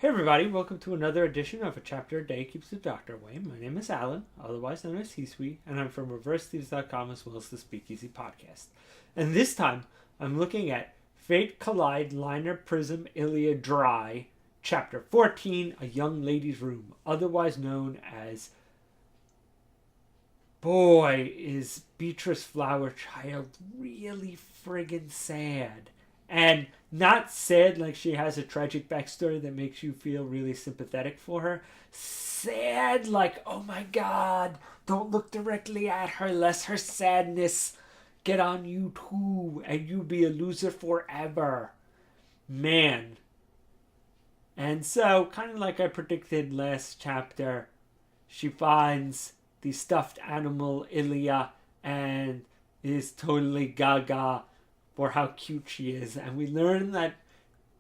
Hey everybody, welcome to another edition of A Chapter a Day Keeps the Doctor Away. My name is Alan, otherwise known as He-Sweet, and I'm from ReverseThieves.com as well as the Speakeasy Podcast. And this time, I'm looking at Fate Kaleid Liner Prisma Illya Drei, Chapter 14, A Young Lady's Room, otherwise known as Boy, is Beatrice Flowerchild really friggin' sad. And not sad like she has a tragic backstory that makes you feel really sympathetic for her. Sad like, oh my god, don't look directly at her lest her sadness get on you too and you be a loser forever. Man. And so, kind of like I predicted last chapter, she finds the stuffed animal Illya and is totally gaga for how cute she is. And we learn that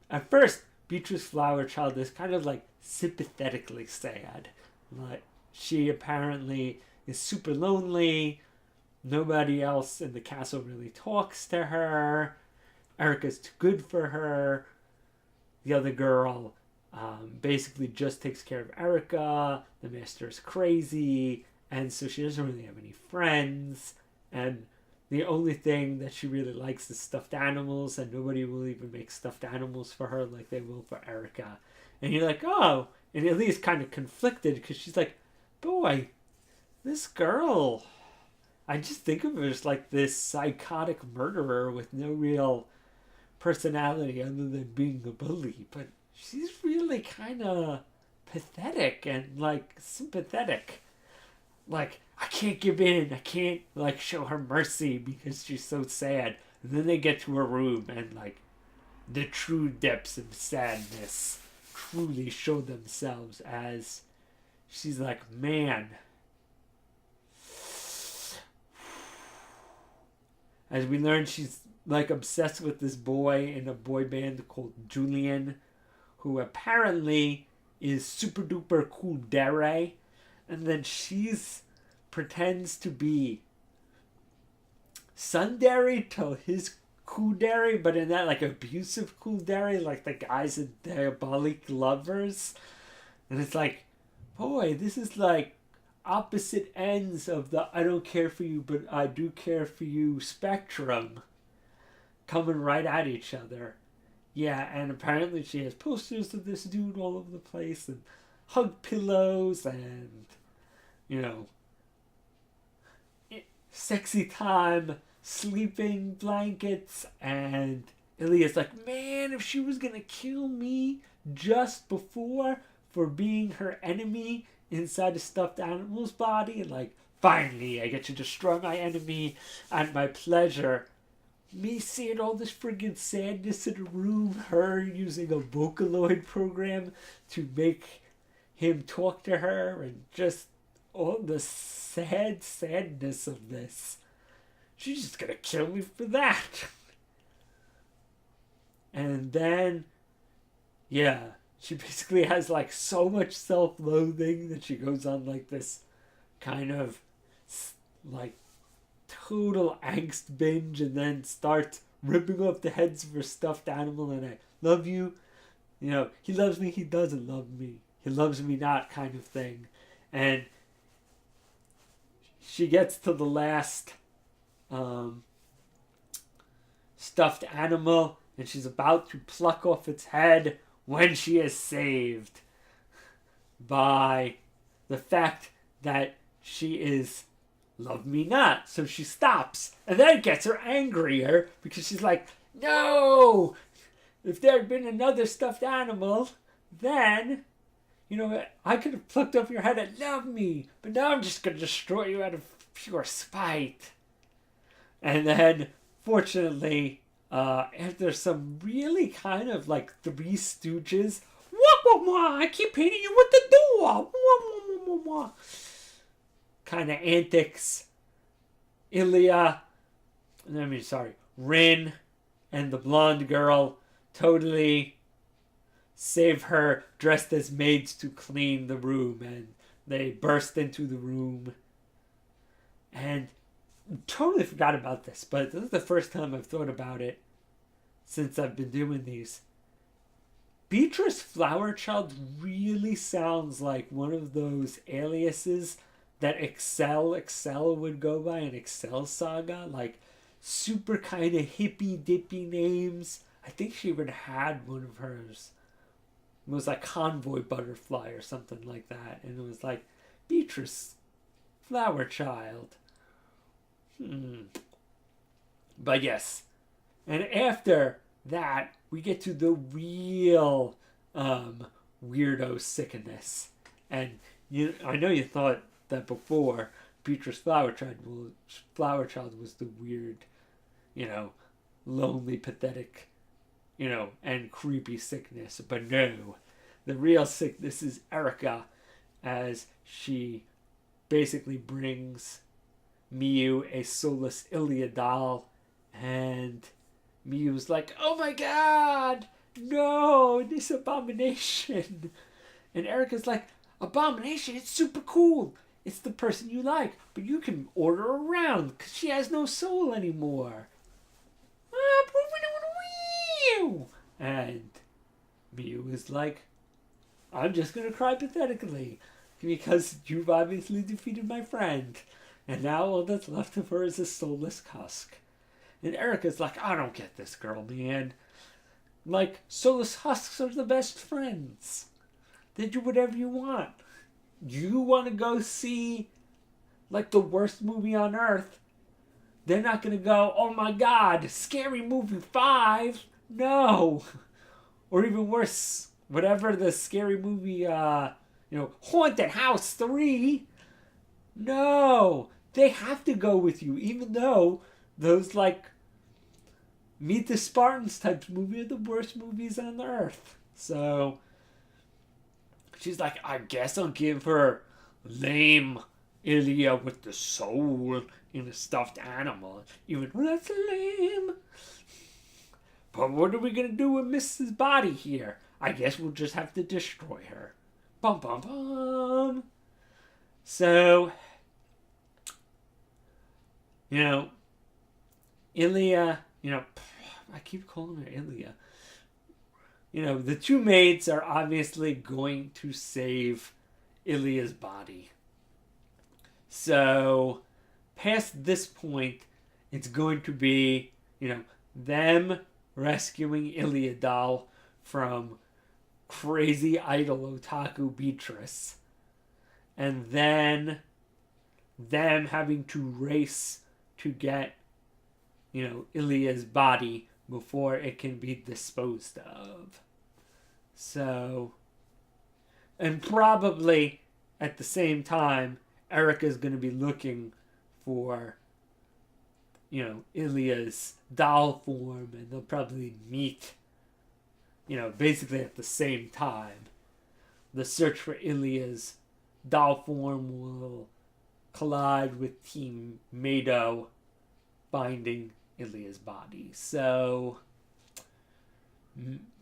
at first Beatrice Flowerchild is kind of like sympathetically sad. Like she apparently is super lonely. Nobody else in the castle really talks to her. Erica's too good for her. The other girl basically just takes care of Erica. The master is crazy. And so she doesn't really have any friends. And the only thing that she really likes is stuffed animals, and nobody will even make stuffed animals for her like they will for Erica. And you're like, oh, and Ilya's kind of conflicted because she's like, boy, this girl, I just think of her as like this psychotic murderer with no real personality other than being a bully, but she's really kind of pathetic and like sympathetic. Like, I can't give in. I can't, like, show her mercy because she's so sad. And then they get to her room and, like, the true depths of sadness truly show themselves as she's like, man. As we learn, she's, like, obsessed with this boy in a boy band called Julian, who apparently is super duper cool dere. And then she's pretends to be tsundere to his kudere, but in that like abusive kudere, like the guys in Diabolic Lovers. And it's like, boy, this is like opposite ends of the I don't care for you, but I do care for you spectrum coming right at each other. Yeah, and apparently she has posters of this dude all over the place and hug pillows and, you know, sexy time, sleeping blankets, and Ilya's like, man, if she was gonna kill me just before for being her enemy inside a stuffed animal's body, and like, finally, I get to destroy my enemy at my pleasure. Me seeing all this friggin' sadness in a room, her using a Vocaloid program to make him talk to her, and just all the sadness of this. She's just gonna kill me for that. And then, yeah, she basically has like so much self-loathing that she goes on like this kind of like total angst binge and then starts ripping off the heads of her stuffed animal and I love you. You know, he loves me, he doesn't love me. He loves me not kind of thing. And she gets to the last stuffed animal and she's about to pluck off its head when she is saved by the fact that she is love me not. So she stops and then it gets her angrier because she's like, no, if there had been another stuffed animal, then, you know, I could have plucked off your head and loved me, but now I'm just going to destroy you out of pure spite. And then, fortunately, after some really kind of like Three Stooges, wah, wah, wah, I keep hitting you with the door, wah, wah, wah, wah, kind of antics, Rin and the blonde girl totally save her dressed as maids to clean the room, and they burst into the room and totally forgot about this, but this is the first time I've thought about it since I've been doing these. Beatrice Flowerchild really sounds like one of those aliases that Excel would go by in Excel Saga, like super kind of hippy dippy names. I think she even had one of hers. It was like Convoy Butterfly or something like that, and it was like Beatrice Flowerchild. But yes, and after that we get to the real weirdo sickness, and I know you thought that before Beatrice Flowerchild was the weird, lonely, pathetic, and creepy sickness. But no, the real sickness is Erica, as she basically brings Miyu a soulless Illya doll, and Miyu's like, oh my god, no, this abomination. And Erica's like, abomination, it's super cool. It's the person you like, but you can order her around because she has no soul anymore. And Miyu is like, I'm just going to cry pathetically because you've obviously defeated my friend. And now all that's left of her is a soulless husk. And Erica's like, I don't get this girl, man. Like, soulless husks are the best friends. They do whatever you want. You want to go see, like, the worst movie on earth. They're not going to go, oh my god, Scary Movie 5. No. Or even worse, whatever the Scary Movie, Haunted House 3. No. They have to go with you, even though those, like, Meet the Spartans type movie are the worst movies on earth. So she's like, I guess I'll give her lame Illya with the soul in a stuffed animal. Even though that's lame. But what are we going to do with Mrs. Body here? I guess we'll just have to destroy her. Bum bum bum. So, Illya, I keep calling her Illya. The two maids are obviously going to save Ilya's body. So, past this point, it's going to be, them rescuing Illya doll from crazy idol otaku Beatrice. And then them having to race to get, Ilya's body before it can be disposed of. So, and probably at the same time, Erica's going to be looking for, Ilya's doll form, and they'll probably meet, basically at the same time. The search for Ilya's doll form will collide with Team Mado finding Ilya's body. So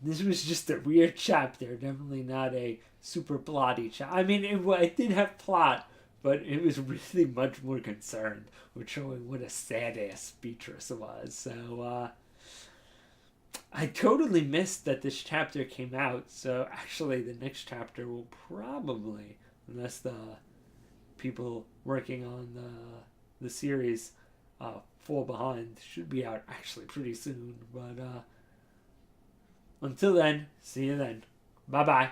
this was just a weird chapter, definitely not a super plotty chapter. I mean, it did have plot, but it was really much more concerned with showing what a sad ass Beatrice was. So I totally missed that this chapter came out. So actually, the next chapter will probably, unless the people working on the series fall behind, should be out actually pretty soon. But until then, see you then. Bye bye.